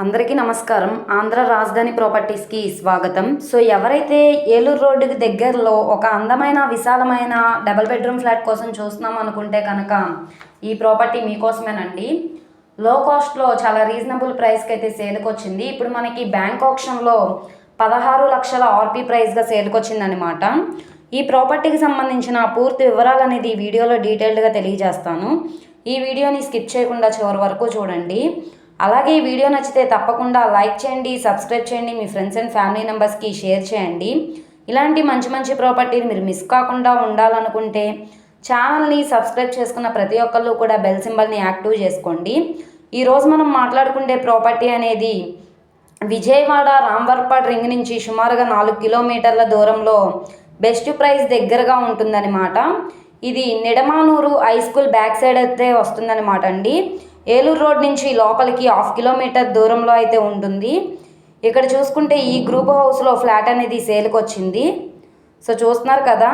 అందరికీ నమస్కారం. ఆంధ్ర రాజధాని ప్రాపర్టీస్కి స్వాగతం. సో ఎవరైతే ఏలూరు రోడ్డుకి దగ్గరలో ఒక అందమైన విశాలమైన డబుల్ బెడ్రూమ్ ఫ్లాట్ కోసం చూస్తున్నాం అనుకుంటే కనుక ఈ ప్రాపర్టీ మీకోసమేనండి. లో కాస్ట్లో చాలా రీజనబుల్ ప్రైస్కి అయితే సేల్కి వచ్చింది. ఇప్పుడు మనకి బ్యాంక్ ఆప్షన్లో 16 లక్షల ఆర్పీ ప్రైస్గా సేల్కి వచ్చిందనమాట. ఈ ప్రాపర్టీకి సంబంధించిన పూర్తి వివరాలు అనేది ఈ వీడియోలో డీటెయిల్డ్గా తెలియజేస్తాను. ఈ వీడియోని స్కిప్ చేయకుండా చివరి వరకు చూడండి. అలాగే ఈ వీడియో నచ్చితే తప్పకుండా లైక్ చేయండి, సబ్స్క్రైబ్ చేయండి, మీ ఫ్రెండ్స్ అండ్ ఫ్యామిలీ మెంబర్స్కి షేర్ చేయండి. ఇలాంటి మంచి మంచి ప్రాపర్టీని మీరు మిస్ కాకుండా ఉండాలనుకుంటే ఛానల్ని సబ్స్క్రైబ్ చేసుకున్న ప్రతి ఒక్కళ్ళు కూడా బెల్ సింబల్ని యాక్టివ్ చేసుకోండి. ఈరోజు మనం మాట్లాడుకునే ప్రాపర్టీ అనేది విజయవాడ రాంవర్పాడ్ రింగ్ నుంచి సుమారుగా 4 కిలోమీటర్ల దూరంలో బెస్ట్ ప్రైస్ దగ్గరగా ఉంటుందన్నమాట. ఇది Nidamanuru high school back side అయితే వస్తుందన్నమాట అండి. ఏలూరు రోడ్ నుంచి లోపలికి 1/2 కిలోమీటర్ దూరంలో అయితే ఉంటుంది. ఇక్కడ చూసుకుంటే ఈ గ్రూప్ హౌస్లో ఫ్లాట్ అనేది సేల్కి వచ్చింది. సో చూస్తున్నారు కదా,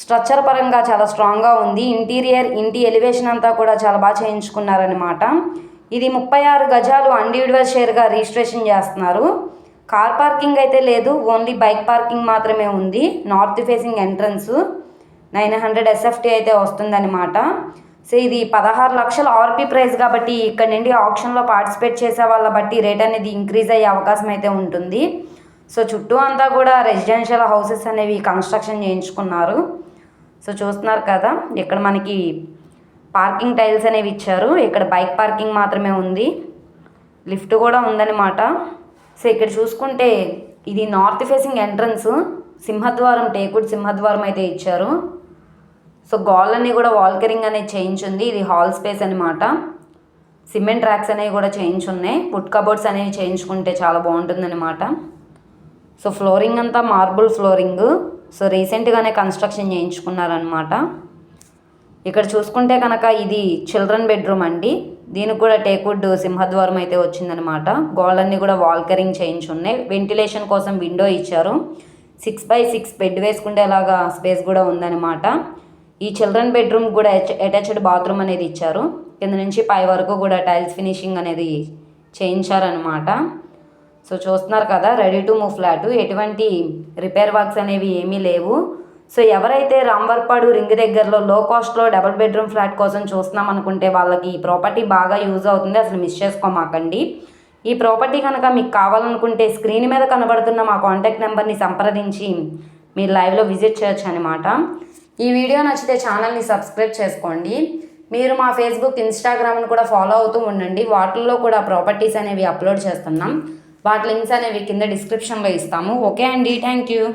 స్ట్రక్చర్ పరంగా చాలా స్ట్రాంగ్గా ఉంది. ఇంటీరియర్ ఇంటి ఎలివేషన్ అంతా కూడా చాలా బాగా చేయించుకున్నారనమాట. ఇది 36 గజాలు ఇండివిడ్యువల్ షేర్గా రిజిస్ట్రేషన్ చేస్తున్నారు. కార్ పార్కింగ్ అయితే లేదు, ఓన్లీ బైక్ పార్కింగ్ మాత్రమే ఉంది. నార్త్ ఫేసింగ్ ఎంట్రన్స్ 900 SFT అయితే వస్తుందన్నమాట. సో ఇది 16 లక్షల ఆర్పీ ప్రైస్ కాబట్టి ఇక్కడ నుండి ఆప్షన్లో పార్టిసిపేట్ చేసే వాళ్ళ బట్టి రేట్ అనేది ఇంక్రీజ్ అయ్యే అవకాశం అయితే ఉంటుంది. సో చుట్టూ అంతా కూడా రెసిడెన్షియల్ హౌసెస్ అనేవి కన్స్ట్రక్షన్ చేయించుకున్నారు. సో చూస్తున్నారు కదా, ఇక్కడ మనకి పార్కింగ్ టైల్స్ అనేవి ఇచ్చారు. ఇక్కడ బైక్ పార్కింగ్ మాత్రమే ఉంది, లిఫ్ట్ కూడా ఉందన్నమాట. సో ఇక్కడ చూసుకుంటే ఇది నార్త్ ఫేసింగ్ ఎంట్రన్స్, సింహద్వారం టేకుడ్ సింహద్వారం అయితే ఇచ్చారు. సో గోళ్ళన్నీ కూడా వాల్కరింగ్ అనేది చేయించుంది. ఇది హాల్ స్పేస్ అనమాట. సిమెంట్ ట్రాక్స్ అనేవి కూడా చేయించున్నాయి. వుడ్ కబోర్డ్స్ అనేవి చేయించుకుంటే చాలా బాగుంటుందన్నమాట. సో ఫ్లోరింగ్ అంతా మార్బుల్ ఫ్లోరింగ్. సో రీసెంట్గానే కన్స్ట్రక్షన్ చేయించుకున్నారనమాట. ఇక్కడ చూసుకుంటే కనుక ఇది చిల్డ్రన్ బెడ్రూమ్ అండి. దీనికి కూడా టేకుడ్ సింహద్వారం అయితే వచ్చిందనమాట. గోళ్ళన్నీ కూడా వాల్కరింగ్ చేయించున్నాయి. వెంటిలేషన్ కోసం విండో ఇచ్చారు. 6x6 బెడ్ వేసుకునేలాగా స్పేస్ కూడా ఉందన్నమాట. ఈ చిల్డ్రన్ బెడ్రూమ్ కూడా అటాచ్డ్ బాత్రూమ్ అనేది ఇచ్చారు. కింద నుంచి పై వరకు కూడా టైల్స్ ఫినిషింగ్ అనేది చేయించారనమాట. సో చూస్తున్నారు కదా, రెడీ టు మూవ్ ఫ్లాట్, ఎటువంటి రిపేర్ వర్క్స్ అనేవి ఏమీ లేవు. సో ఎవరైతే రాంవర్పాడు రింగ్ దగ్గరలో లో కాస్ట్లో డబుల్ బెడ్రూమ్ ఫ్లాట్ కోసం చూస్తున్నాం అనుకుంటే వాళ్ళకి ఈ ప్రాపర్టీ బాగా యూజ్ అవుతుంది. అసలు మిస్ చేసుకోమాకండి. ఈ ప్రాపర్టీ కనుక మీకు కావాలనుకుంటే స్క్రీన్ మీద కనబడుతున్న మా కాంటాక్ట్ నెంబర్ని సంప్రదించి మీరు లైవ్లో విజిట్ చేయొచ్చు అనమాట. ఈ వీడియో నచ్చితే ఛానల్ని సబ్స్క్రైబ్ చేసుకోండి. మీరు మా ఫేస్బుక్, ఇన్స్టాగ్రామ్ని కూడా ఫాలో అవుతూ ఉండండి. వాటిల్లో కూడా ప్రాపర్టీస్ అనేవి అప్లోడ్ చేస్తున్నాం. వాటి లింక్స్ అనేవి కింద డిస్క్రిప్షన్లో ఇస్తాము. ఓకే అండి, థ్యాంక్ యూ.